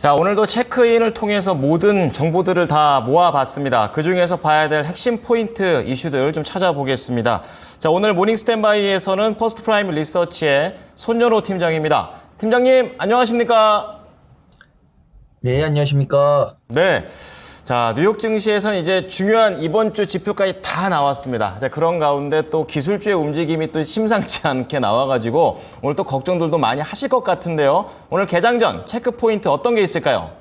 자, 오늘도 체크인을 통해서 모든 정보들을 다 모아봤습니다. 그중에서 봐야 될 핵심 포인트 이슈들 좀 찾아보겠습니다. 자, 오늘 모닝 스탠바이에서는 퍼스트 프라임 리서치의 손연호 팀장입니다. 팀장님, 안녕하십니까? 네, 안녕하십니까? 네. 자, 뉴욕 증시에서는 이제 중요한 이번 주 지표까지 다 나왔습니다. 자, 그런 가운데 또 기술주의 움직임이 또 심상치 않게 나와가지고 오늘 또 걱정들도 많이 하실 것 같은데요. 오늘 개장 전 체크 포인트 어떤 게 있을까요?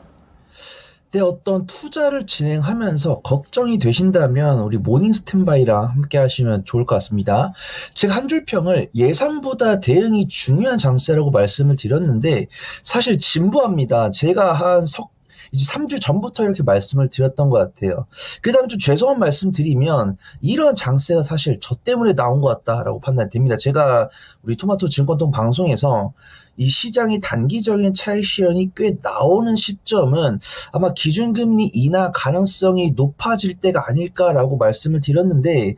네, 어떤 투자를 진행하면서 걱정이 되신다면 우리 모닝 스탠바이랑 함께 하시면 좋을 것 같습니다. 제가 한 줄 평을 예상보다 대응이 중요한 장세라고 말씀을 드렸는데 사실 진부합니다. 제가 이제 3주 전부터 이렇게 말씀을 드렸던 것 같아요. 그 다음에 좀 죄송한 말씀 드리면 이런 장세가 사실 저 때문에 나온 것 같다라고 판단이 됩니다. 제가 우리 토마토 증권통 방송에서 이 시장의 단기적인 차익 실현이 꽤 나오는 시점은 아마 기준금리 인하 가능성이 높아질 때가 아닐까라고 말씀을 드렸는데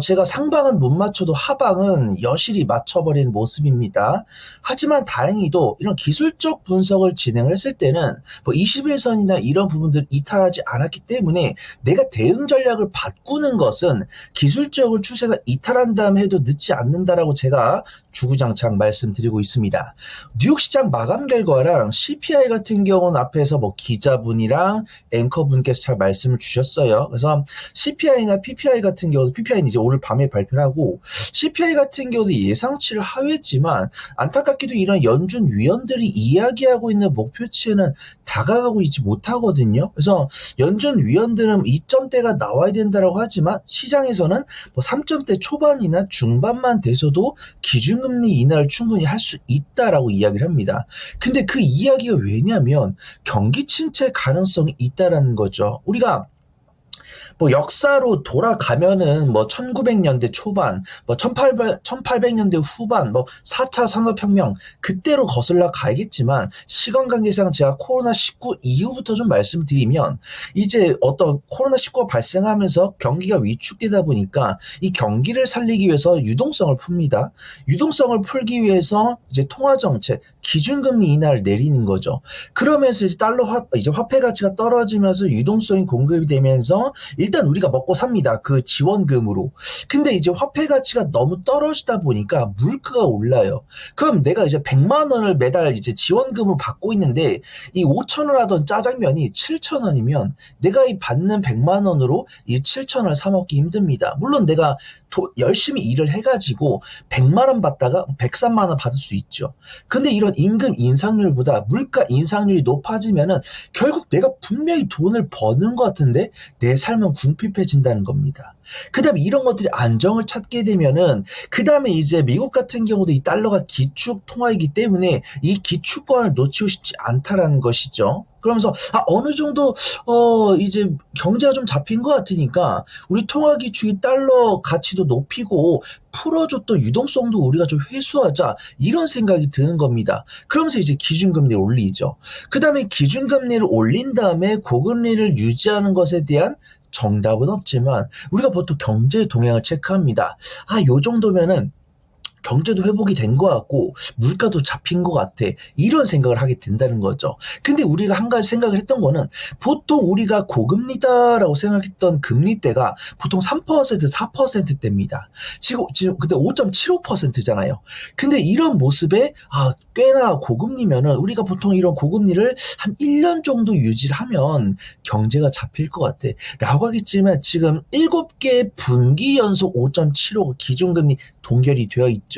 제가 상방은 못 맞춰도 하방은 여실히 맞춰버리는 모습입니다. 하지만 다행히도 이런 기술적 분석을 진행을 했을 때는 뭐 21선이나 이런 부분들 이탈하지 않았기 때문에 내가 대응 전략을 바꾸는 것은 기술적으로 추세가 이탈한다면 해도 늦지 않는다라고 제가 주구장창 말씀드리고 있습니다. 뉴욕 시장 마감 결과랑 CPI 같은 경우는 앞에서 뭐 기자분이랑 앵커분께서 잘 말씀을 주셨어요. 그래서 CPI나 PPI 같은 경우도 PPI는 이제 오늘 밤에 발표를 하고 CPI 같은 경우도 예상치를 하회했지만 안타깝게도 이런 연준 위원들이 이야기하고 있는 목표치에는 다가가고 있지 못하거든요. 그래서 연준 위원들은 2점대가 나와야 된다고 하지만 시장에서는 뭐 3점대 초반이나 중반만 돼서도 기준금리 인하를 충분히 할 수 있다라고 이야기를 합니다. 근데 그 이야기가 왜냐면 경기 침체 가능성이 있다라는 거죠. 우리가 뭐 역사로 돌아가면은 뭐 1900년대 초반, 뭐 1800년대 후반, 뭐 4차 산업혁명 그때로 거슬러 가야겠지만 시간 관계상 제가 코로나19 이후부터 좀 말씀드리면 이제 어떤 코로나19가 발생하면서 경기가 위축되다 보니까 이 경기를 살리기 위해서 유동성을 풉니다. 유동성을 풀기 위해서 이제 통화정책, 기준금리 인하를 내리는 거죠. 그러면서 이제 이제 화폐 가치가 떨어지면서 유동성이 공급이 되면서 일단 우리가 먹고 삽니다. 그 지원금으로. 근데 이제 화폐 가치가 너무 떨어지다 보니까 물가가 올라요. 그럼 내가 이제 100만 원을 매달 이제 지원금으로 받고 있는데 이 5천 원 하던 짜장면이 7천 원이면 내가 이 받는 100만 원으로 이 7천 원을 사 먹기 힘듭니다. 물론 내가 열심히 일을 해가지고 100만 원 받다가 103만 원 받을 수 있죠. 근데 이런 임금 인상률보다 물가 인상률이 높아지면은 결국 내가 분명히 돈을 버는 것 같은데 내 삶은 궁핍해진다는 겁니다. 그 다음에 이런 것들이 안정을 찾게 되면은 그 다음에 이제 미국 같은 경우도 이 달러가 기축 통화이기 때문에 이 기축권을 놓치고 싶지 않다라는 것이죠. 그러면서 어느 정도 이제 경제가 좀 잡힌 것 같으니까 우리 통화 기축이 달러 가치도 높이고 풀어줬던 유동성도 우리가 좀 회수하자 이런 생각이 드는 겁니다. 그러면서 이제 기준금리를 올리죠. 그 다음에 기준금리를 올린 다음에 고금리를 유지하는 것에 대한 정답은 없지만 우리가 보통 경제 동향을 체크합니다. 요 정도면은 경제도 회복이 된 것 같고 물가도 잡힌 것 같아. 이런 생각을 하게 된다는 거죠. 근데 우리가 한 가지 생각을 했던 거는 보통 우리가 고금리다라고 생각했던 금리대가 보통 3%, 4%대입니다. 지금 그때 5.75%잖아요. 근데 이런 모습에 꽤나 고금리면은 우리가 보통 이런 고금리를 한 1년 정도 유지를 하면 경제가 잡힐 것 같아. 라고 하겠지만 지금 7개 분기 연속 5.75 기준금리 동결이 되어 있죠.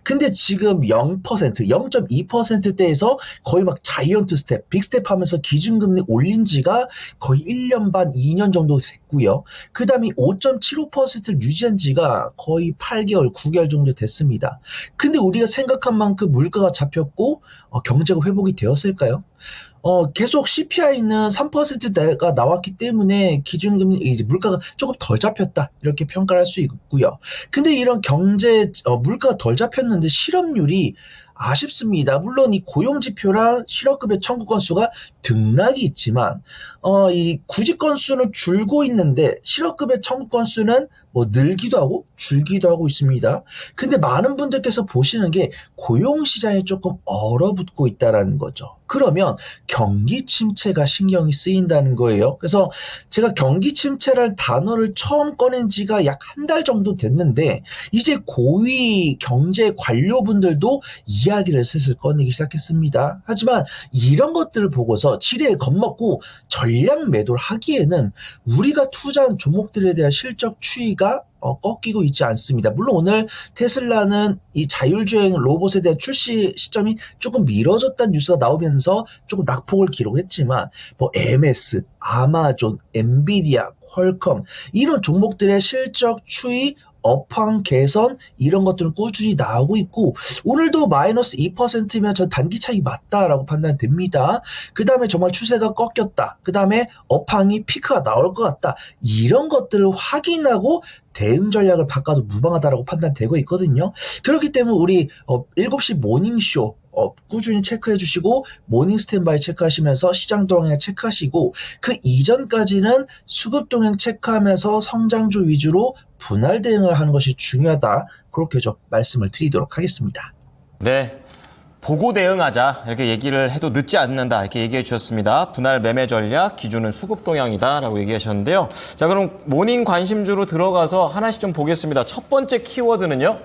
근데 지금 0%, 0.2%대에서 거의 막 자이언트 스텝, 빅스텝 하면서 기준금리 올린 지가 거의 1년 반, 2년 정도 됐고요. 그 다음에 5.75%를 유지한 지가 거의 8개월, 9개월 정도 됐습니다. 근데 우리가 생각한 만큼 물가가 잡혔고 경제가 회복이 되었을까요? 계속 CPI는 3%가 나왔기 때문에 기준금리, 이제 물가가 조금 덜 잡혔다. 이렇게 평가를 할 수 있고요. 근데 이런 물가가 덜 잡혔는데 실업률이 아쉽습니다. 물론 이 고용지표랑 실업급여 청구 건수가 등락이 있지만, 이 구직 건수는 줄고 있는데 실업급여 청구 건수는 늘기도 하고 줄기도 하고 있습니다. 근데 많은 분들께서 보시는 게 고용시장이 조금 얼어붙고 있다는 거죠. 그러면 경기 침체가 신경이 쓰인다는 거예요. 그래서 제가 경기 침체라는 단어를 처음 꺼낸 지가 약 한 달 정도 됐는데 이제 고위 경제 관료분들도 이야기를 슬슬 꺼내기 시작했습니다. 하지만 이런 것들을 보고서 지레 겁먹고 전략 매도를 하기에는 우리가 투자한 종목들에 대한 실적 추이가 꺾이고 있지 않습니다. 물론 오늘 테슬라는 이 자율주행 로봇에 대한 출시 시점이 조금 미뤄졌다는 뉴스가 나오면서 조금 낙폭을 기록했지만 MS, 아마존, 엔비디아, 퀄컴 이런 종목들의 실적 추이 업황 개선 이런 것들은 꾸준히 나오고 있고 오늘도 마이너스 2%면 전 단기 차익이 맞다라고 판단됩니다. 그 다음에 정말 추세가 꺾였다. 그 다음에 업황이 피크가 나올 것 같다. 이런 것들을 확인하고 대응 전략을 바꿔도 무방하다라고 판단되고 있거든요. 그렇기 때문에 우리 7시 모닝쇼 꾸준히 체크해 주시고 모닝 스탠바이 체크하시면서 시장 동향 체크하시고 그 이전까지는 수급 동향 체크하면서 성장주 위주로 분할 대응을 하는 것이 중요하다. 그렇게 좀 말씀을 드리도록 하겠습니다. 네. 보고 대응하자 이렇게 얘기를 해도 늦지 않는다 이렇게 얘기해 주셨습니다. 분할 매매 전략 기준은 수급 동향이다라고 얘기하셨는데요. 자, 그럼 모닝 관심주로 들어가서 하나씩 좀 보겠습니다. 첫 번째 키워드는요?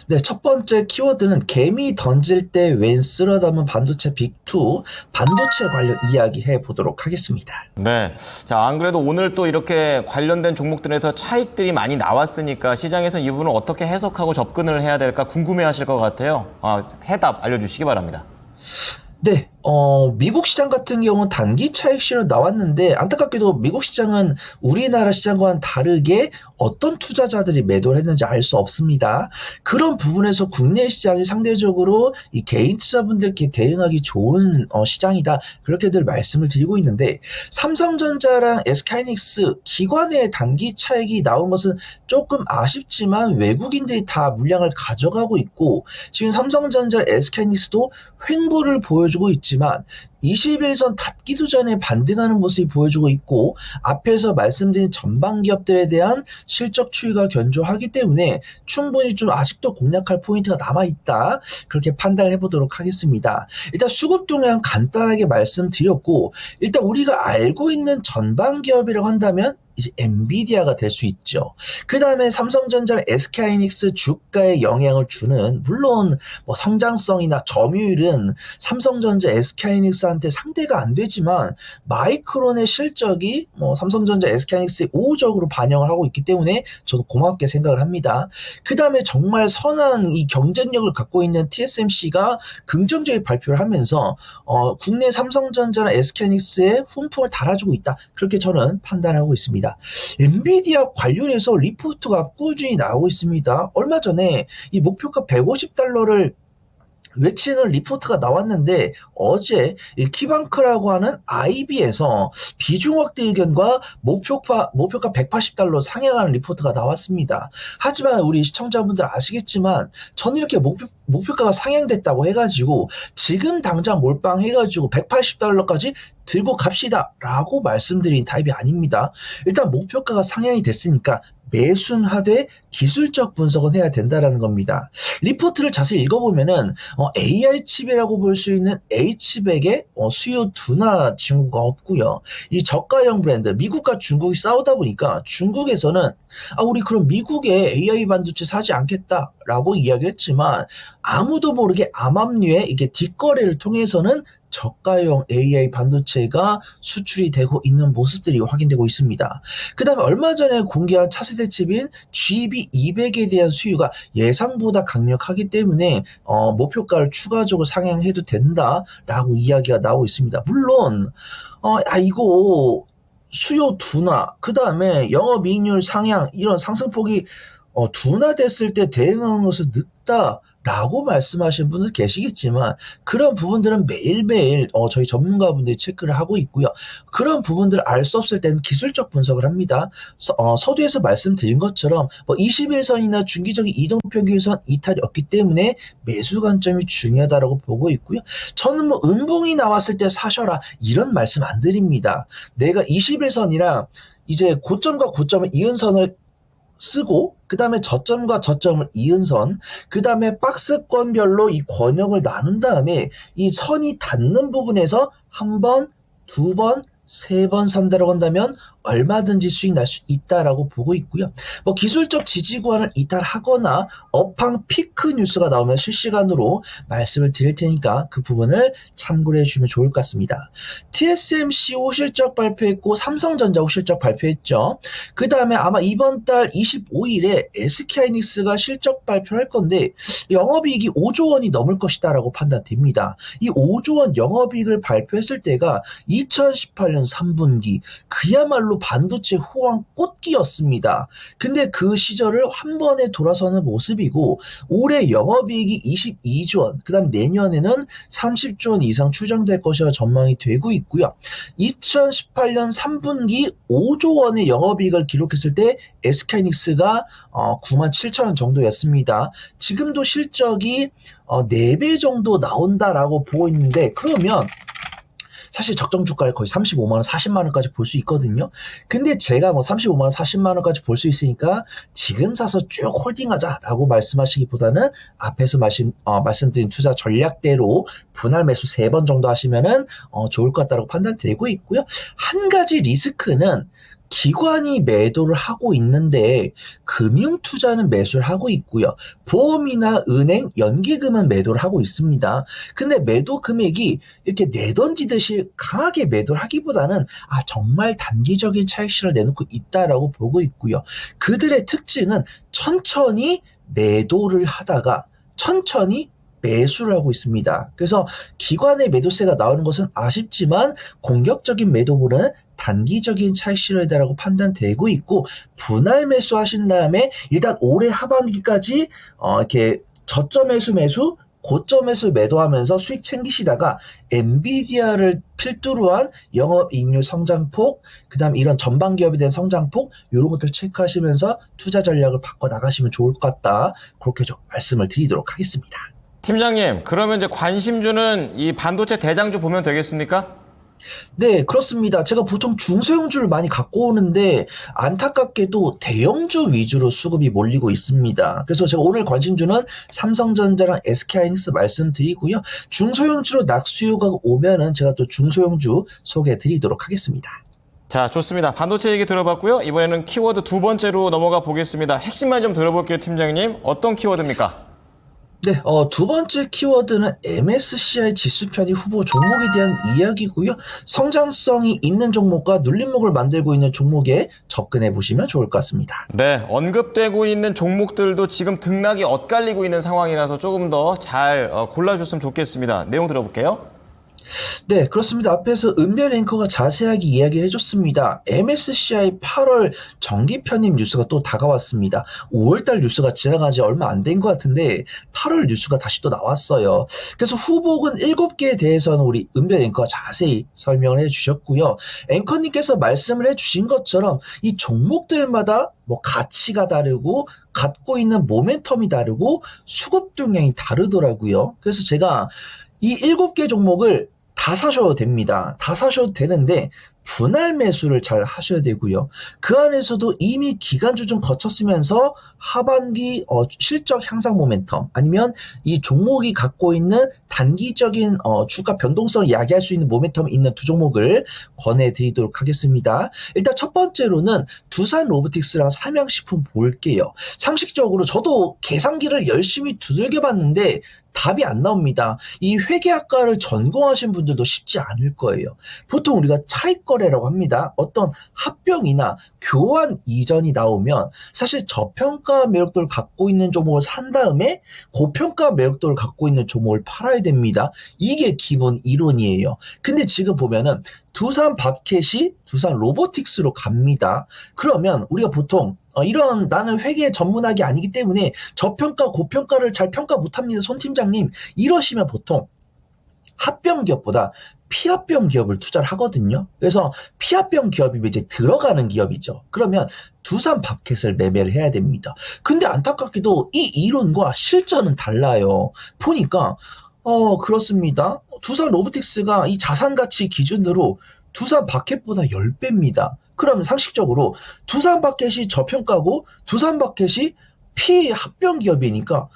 네, 첫 번째 키워드는 개미 던질 때 웬 쓸어 담은 반도체 빅2 반도체 관련 이야기 해보도록 하겠습니다. 네. 자, 안 그래도 오늘 또 이렇게 관련된 종목들에서 차익들이 많이 나왔으니까 시장에서 이 부분을 어떻게 해석하고 접근을 해야 될까 궁금해 하실 것 같아요. 해답 알려주시기 바랍니다. 네, 미국 시장 같은 경우는 단기 차익 실현 나왔는데 안타깝게도 미국 시장은 우리나라 시장과는 다르게 어떤 투자자들이 매도를 했는지 알 수 없습니다. 그런 부분에서 국내 시장이 상대적으로 이 개인 투자분들께 대응하기 좋은 시장이다. 그렇게들 말씀을 드리고 있는데 삼성전자랑 SK하이닉스 기관의 단기 차익이 나온 것은 조금 아쉽지만 외국인들이 다 물량을 가져가고 있고 지금 삼성전자, SK하이닉스도 횡보를 보여주고 있지만 21선 닫기도 전에 반등하는 모습이 보여주고 있고 앞에서 말씀드린 전방 기업들에 대한 실적 추이가 견조하기 때문에 충분히 좀 아직도 공략할 포인트가 남아있다. 그렇게 판단을 해보도록 하겠습니다. 일단 수급 동향 간단하게 말씀드렸고 일단 우리가 알고 있는 전방 기업이라고 한다면 이제 엔비디아가 될 수 있죠. 그 다음에 삼성전자, SK하이닉스 주가에 영향을 주는 물론 성장성이나 점유율은 삼성전자, SK하이닉스한테 상대가 안 되지만 마이크론의 실적이 삼성전자, SK하이닉스에 우호적으로 반영을 하고 있기 때문에 저도 고맙게 생각을 합니다. 그 다음에 정말 선한 이 경쟁력을 갖고 있는 TSMC가 긍정적인 발표를 하면서 국내 삼성전자나 SK하이닉스에 훈풍을 달아주고 있다. 그렇게 저는 판단하고 있습니다. 엔비디아 관련해서 리포트가 꾸준히 나오고 있습니다. 얼마 전에 이 목표가 $150를 외치는 리포트가 나왔는데 어제 이 키방크라고 하는 IB에서 비중 확대 의견과 목표가 $180 상향하는 리포트가 나왔습니다. 하지만 우리 시청자분들 아시겠지만 저는 이렇게 목표가가 상향됐다고 해가지고 지금 당장 몰빵해가지고 $180까지 들고 갑시다 라고 말씀드린 타입이 아닙니다. 일단 목표가가 상향이 됐으니까 매순하되 기술적 분석은 해야 된다라는 겁니다. 리포트를 자세히 읽어보면은 AI 칩이라고 볼 수 있는 H백의 수요 둔화 징후가 없고요. 이 저가형 브랜드 미국과 중국이 싸우다 보니까 중국에서는 우리 그럼 미국의 AI 반도체 사지 않겠다라고 이야기를 했지만 아무도 모르게 암암리에 이게 뒷거래를 통해서는 저가형 AI 반도체가 수출이 되고 있는 모습들이 확인되고 있습니다. 그 다음에 얼마 전에 공개한 차세대 칩인 GB200에 대한 수요가 예상보다 강력하기 때문에 목표가를 추가적으로 상향해도 된다라고 이야기가 나오고 있습니다. 물론 이거 수요 둔화, 그 다음에 영업이익률 상향 이런 상승폭이 둔화됐을 때 대응하는 것은 늦다라고 말씀하시는 분들 계시겠지만 그런 부분들은 매일매일 저희 전문가분들이 체크를 하고 있고요. 그런 부분들을 알 수 없을 때는 기술적 분석을 합니다. 서두에서 말씀드린 것처럼 21선이나 중기적인 이동평균선 이탈이 없기 때문에 매수 관점이 중요하다고 보고 있고요. 저는 음봉이 나왔을 때 사셔라 이런 말씀 안 드립니다. 내가 21선이랑 이제 고점과 고점을 이은 선을 쓰고 그 다음에 저점과 저점을 이은 선, 그 다음에 박스권별로 이 권역을 나눈 다음에 이 선이 닿는 부분에서 한 번, 두 번, 세 번 산다라고 한다면 얼마든지 수익 날 수 있다라고 보고 있고요. 뭐 기술적 지지 구간을 이탈하거나 업황 피크 뉴스가 나오면 실시간으로 말씀을 드릴 테니까 그 부분을 참고를 해주시면 좋을 것 같습니다. TSMC 호실적 발표했고 삼성전자 호실적 발표했죠. 그 다음에 아마 이번 달 25일에 SK하이닉스가 실적 발표를 할 건데 영업이익이 5조 원이 넘을 것이다라고 판단됩니다. 이 5조 원 영업이익을 발표했을 때가 2018년 3분기 그야말로 반도체 호황 꽃기였습니다. 근데 그 시절을 한 번에 돌아서는 모습이고 올해 영업이익이 22조 원, 그 다음 내년에는 30조 원 이상 추정될 것이라 전망이 되고 있고요. 2018년 3분기 5조 원의 영업이익을 기록했을 때 SK하이닉스가 9만 7천 원 정도였습니다. 지금도 실적이 4배 정도 나온다라고 보고 있는데 그러면 사실 적정 주가를 거의 35만 원, 40만 원까지 볼 수 있거든요. 근데 제가 뭐 35만 원, 40만 원까지 볼 수 있으니까 지금 사서 쭉 홀딩하자라고 말씀하시기보다는 앞에서 말씀드린 투자 전략대로 분할 매수 3번 정도 하시면은 좋을 것 같다고 판단되고 있고요. 한 가지 리스크는 기관이 매도를 하고 있는데 금융투자는 매수를 하고 있고요. 보험이나 은행, 연기금은 매도를 하고 있습니다. 근데 매도 금액이 이렇게 내던지듯이 강하게 매도를 하기보다는 정말 단기적인 차익실을 내놓고 있다라고 보고 있고요. 그들의 특징은 천천히 매도를 하다가 천천히 매수를 하고 있습니다. 그래서 기관의 매도세가 나오는 것은 아쉽지만 공격적인 매도보는 단기적인 차익 실현이다라고 판단되고 있고 분할 매수하신 다음에 일단 올해 하반기까지 이렇게 저점에서 매수 고점에서 매도하면서 수익 챙기시다가 엔비디아를 필두로 한 영업이익률 성장폭, 그 다음 이런 전방 기업에 대한 성장폭 이런 것들 체크하시면서 투자 전략을 바꿔 나가시면 좋을 것 같다. 그렇게 좀 말씀을 드리도록 하겠습니다. 팀장님, 그러면 이제 관심주는 이 반도체 대장주 보면 되겠습니까? 네, 그렇습니다. 제가 보통 중소형주를 많이 갖고 오는데 안타깝게도 대형주 위주로 수급이 몰리고 있습니다. 그래서 제가 오늘 관심주는 삼성전자랑 SK하이닉스 말씀드리고요. 중소형주로 낙수효가 오면은 제가 또 중소형주 소개해 드리도록 하겠습니다. 자, 좋습니다. 반도체 얘기 들어봤고요. 이번에는 키워드 두 번째로 넘어가 보겠습니다. 핵심만 좀 들어볼게요, 팀장님. 어떤 키워드입니까? 네, 두 번째 키워드는 MSCI 지수편입 후보 종목에 대한 이야기고요. 성장성이 있는 종목과 눌림목을 만들고 있는 종목에 접근해 보시면 좋을 것 같습니다. 네, 언급되고 있는 종목들도 지금 등락이 엇갈리고 있는 상황이라서 조금 더 잘 골라줬으면 좋겠습니다. 내용 들어볼게요. 네, 그렇습니다. 앞에서 은별 앵커가 자세하게 이야기를 해줬습니다. MSCI 8월 정기 편입 뉴스가 또 다가왔습니다. 5월달 뉴스가 지나간 지 얼마 안 된 것 같은데 8월 뉴스가 다시 또 나왔어요. 그래서 후보군 7개에 대해서는 우리 은별 앵커가 자세히 설명을 해주셨고요. 앵커님께서 말씀을 해주신 것처럼 이 종목들마다 뭐 가치가 다르고 갖고 있는 모멘텀이 다르고 수급 동향이 다르더라고요. 그래서 제가 이 7개 종목을 다 사셔도 됩니다. 다 사셔도 되는데 분할 매수를 잘 하셔야 되고요. 그 안에서도 이미 기간주 좀 거쳤으면서 하반기 실적 향상 모멘텀 아니면 이 종목이 갖고 있는 단기적인 주가 변동성을 야기할 수 있는 모멘텀이 있는 두 종목을 권해드리도록 하겠습니다. 일단 첫 번째로는 두산 로보틱스랑 삼양식품 볼게요. 상식적으로 저도 계산기를 열심히 두들겨 봤는데 답이 안 나옵니다. 이 회계학과를 전공하신 분들도 쉽지 않을 거예요. 보통 우리가 차익거래라고 합니다. 어떤 합병이나 교환 이전이 나오면 사실 저평가 매력도를 갖고 있는 종목을 산 다음에 고평가 매력도를 갖고 있는 종목을 팔아야 됩니다. 이게 기본 이론이에요. 근데 지금 보면은 두산 밥캣이 두산 로보틱스로 갑니다. 그러면 우리가 보통 이런 나는 회계 전문학이 아니기 때문에 저평가 고평가를 잘 평가 못합니다. 손 팀장님 이러시면 보통 합병 기업보다 피합병 기업을 투자를 하거든요. 그래서 피합병 기업이면 이제 들어가는 기업이죠. 그러면 두산 밥캣을 매매를 해야 됩니다. 근데 안타깝게도 이 이론과 실전은 달라요. 보니까 그렇습니다. 두산 로보틱스가 이 자산 가치 기준으로 두산 밥캣보다 10배입니다. 그러면 상식적으로 두산바켓이 저평가고 두산바켓이 피합병 기업이니까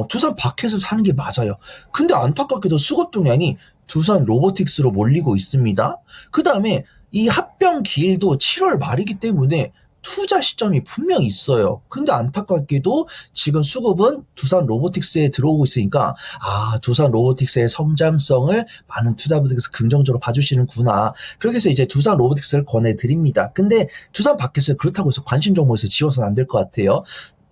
두산바켓을 사는 게 맞아요. 근데 안타깝게도 수급동향이 두산 로보틱스로 몰리고 있습니다. 그 다음에 이 합병 기일도 7월 말이기 때문에 투자 시점이 분명히 있어요. 근데 안타깝게도 지금 수급은 두산 로보틱스에 들어오고 있으니까 두산 로보틱스의 성장성을 많은 투자분들께서 긍정적으로 봐주시는구나. 그렇게 해서 이제 두산 로보틱스를 권해드립니다. 근데 두산 바켓을 그렇다고 해서 관심 종목에서 지워서는 안 될 것 같아요.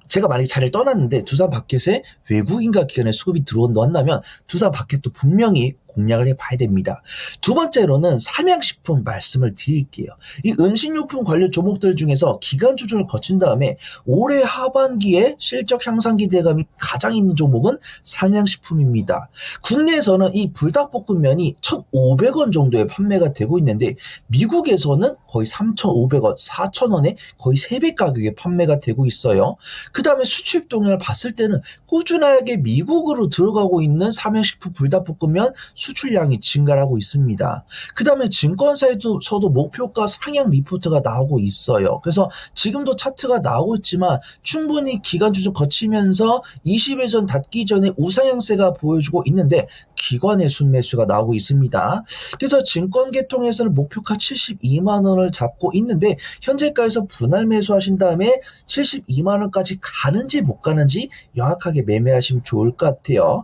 제가 만약에 자리를 떠났는데 두산 바켓에 외국인과 기관의 수급이 들어온다면 두산 바켓도 분명히 공략을 해봐야 됩니다. 두 번째로는 삼양식품 말씀을 드릴게요. 이 음식료품 관련 종목들 중에서 기간 조정을 거친 다음에 올해 하반기에 실적 향상 기대감이 가장 있는 종목은 삼양식품입니다. 국내에서는 이 불닭볶음면이 1,500원 정도에 판매가 되고 있는데 미국에서는 거의 3,500원, 4,000원에 거의 3배 가격에 판매가 되고 있어요. 그 다음에 수출 동향을 봤을 때는 꾸준하게 미국으로 들어가고 있는 삼양식품 불닭볶음면 수출량이 증가하고 있습니다. 그 다음에 증권사에서도 목표가 상향 리포트가 나오고 있어요. 그래서 지금도 차트가 나오고 있지만 충분히 기간 조정 거치면서 20일선 닫기 전에 우상향세가 보여주고 있는데 기관의 순매수가 나오고 있습니다. 그래서 증권계통에서는 목표가 72만 원을 잡고 있는데 현재가에서 분할 매수하신 다음에 72만 원까지 가는지 못 가는지 명확하게 매매하시면 좋을 것 같아요.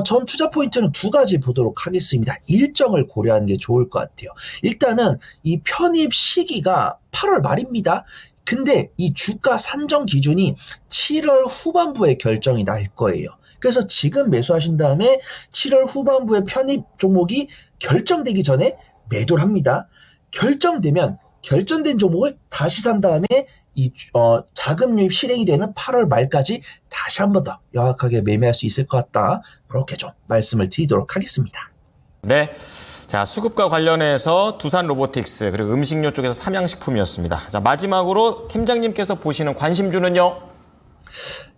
전 투자 포인트는 두 가지 보도록 하겠습니다. 일정을 고려하는 게 좋을 것 같아요. 일단은 이 편입 시기가 8월 말입니다. 근데 이 주가 산정 기준이 7월 후반부에 결정이 날 거예요. 그래서 지금 매수하신 다음에 7월 후반부에 편입 종목이 결정되기 전에 매도를 합니다. 결정되면 결정된 종목을 다시 산 다음에 이 자금 유입 실행이 되는 8월 말까지 다시 한 번 더 명확하게 매매할 수 있을 것 같다. 그렇게 좀 말씀을 드리도록 하겠습니다. 네. 자, 수급과 관련해서 두산 로보틱스 그리고 음식료 쪽에서 삼양식품이었습니다. 자, 마지막으로 팀장님께서 보시는 관심주는요?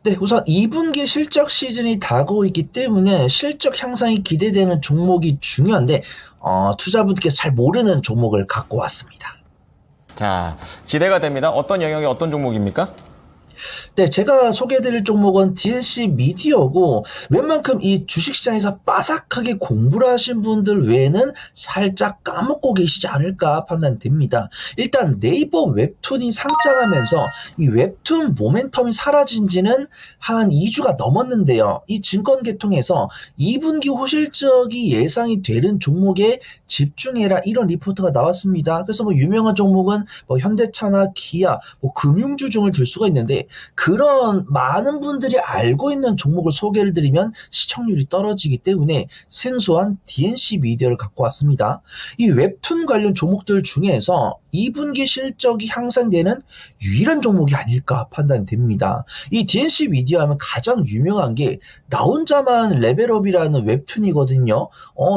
네, 우선 2분기 실적 시즌이 다가오고 있기 때문에 실적 향상이 기대되는 종목이 중요한데 투자분들께서 잘 모르는 종목을 갖고 왔습니다. 자, 기대가 됩니다. 어떤 영역의 어떤 종목입니까? 네, 제가 소개해드릴 종목은 DNC 미디어고 웬만큼 이 주식시장에서 빠삭하게 공부를 하신 분들 외에는 살짝 까먹고 계시지 않을까 판단됩니다. 일단 네이버 웹툰이 상장하면서 이 웹툰 모멘텀이 사라진 지는 한 2주가 넘었는데요. 이 증권계통에서 2분기 호실적이 예상이 되는 종목에 집중해라 이런 리포트가 나왔습니다. 그래서 유명한 종목은 현대차나 기아, 금융주 중을 들 수가 있는데 그런 많은 분들이 알고 있는 종목을 소개를 드리면 시청률이 떨어지기 때문에 생소한 DNC 미디어를 갖고 왔습니다. 이 웹툰 관련 종목들 중에서 2분기 실적이 향상되는 유일한 종목이 아닐까 판단됩니다. 이 DNC 미디어 하면 가장 유명한 게 나 혼자만 레벨업이라는 웹툰이거든요.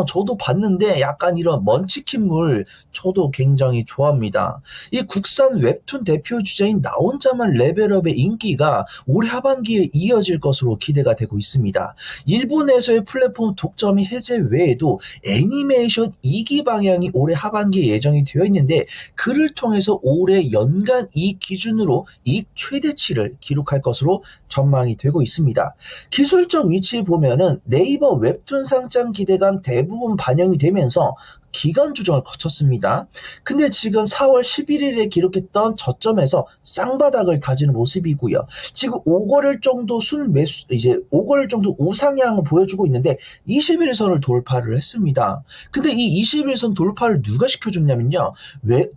저도 봤는데 약간 이런 먼치킨물 저도 굉장히 좋아합니다. 이 국산 웹툰 대표 주제인 나 혼자만 레벨업의 인기가 올해 하반기에 이어질 것으로 기대가 되고 있습니다. 일본에서의 플랫폼 독점이 해제 외에도 애니메이션 2기 방향이 올해 하반기에 예정이 되어 있는데 그를 통해서 올해 연간 이익 기준으로 이익 최대치를 기록할 것으로 전망이 되고 있습니다. 기술적 위치 보면은 네이버 웹툰 상장 기대감 대부분 반영이 되면서 기간 조정을 거쳤습니다. 근데 지금 4월 11일에 기록했던 저점에서 쌍바닥을 다지는 모습이고요. 지금 5거래일 정도 순매수, 이제 5거래일 정도 우상향을 보여주고 있는데 21선을 돌파를 했습니다. 근데 이 21선 돌파를 누가 시켜줬냐면요.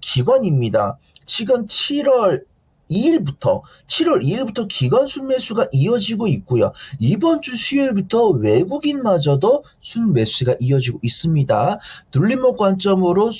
기관입니다. 지금 7월 2일부터 기관 순매수가 이어지고 있고요. 이번 주 수요일부터 외국인마저도 순매수가 이어지고 있습니다. 눌림목 관점으로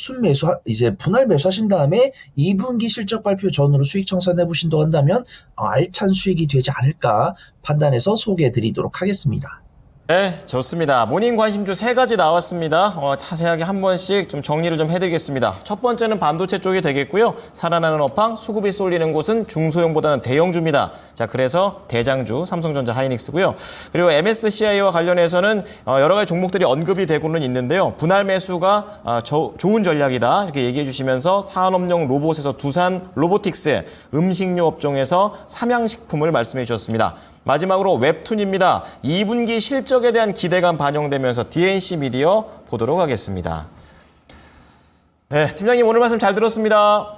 이제 분할 매수하신 다음에 2분기 실적 발표 전으로 수익 청산해 보신다고 한다면 알찬 수익이 되지 않을까 판단해서 소개해 드리도록 하겠습니다. 네, 좋습니다. 모닝 관심주 3가지 나왔습니다. 자세하게 한 번씩 좀 정리를 좀 해드리겠습니다. 첫 번째는 반도체 쪽이 되겠고요. 살아나는 업황, 수급이 쏠리는 곳은 중소형보다는 대형주입니다. 자, 그래서 대장주, 삼성전자, 하이닉스고요. 그리고 MSCI와 관련해서는 여러 가지 종목들이 언급이 되고는 있는데요. 분할 매수가 좋은 전략이다 이렇게 얘기해 주시면서 산업용 로봇에서 두산 로보틱스, 음식료 업종에서 삼양식품을 말씀해 주셨습니다. 마지막으로 웹툰입니다. 2분기 실적에 대한 기대감 반영되면서 DNC 미디어 보도록 하겠습니다. 네, 팀장님 오늘 말씀 잘 들었습니다.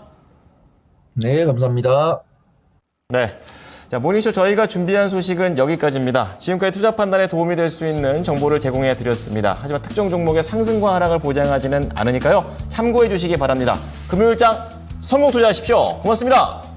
네, 감사합니다. 네. 자, 모닝쇼 저희가 준비한 소식은 여기까지입니다. 지금까지 투자 판단에 도움이 될 수 있는 정보를 제공해 드렸습니다. 하지만 특정 종목의 상승과 하락을 보장하지는 않으니까요. 참고해 주시기 바랍니다. 금요일장 성공 투자하십시오. 고맙습니다.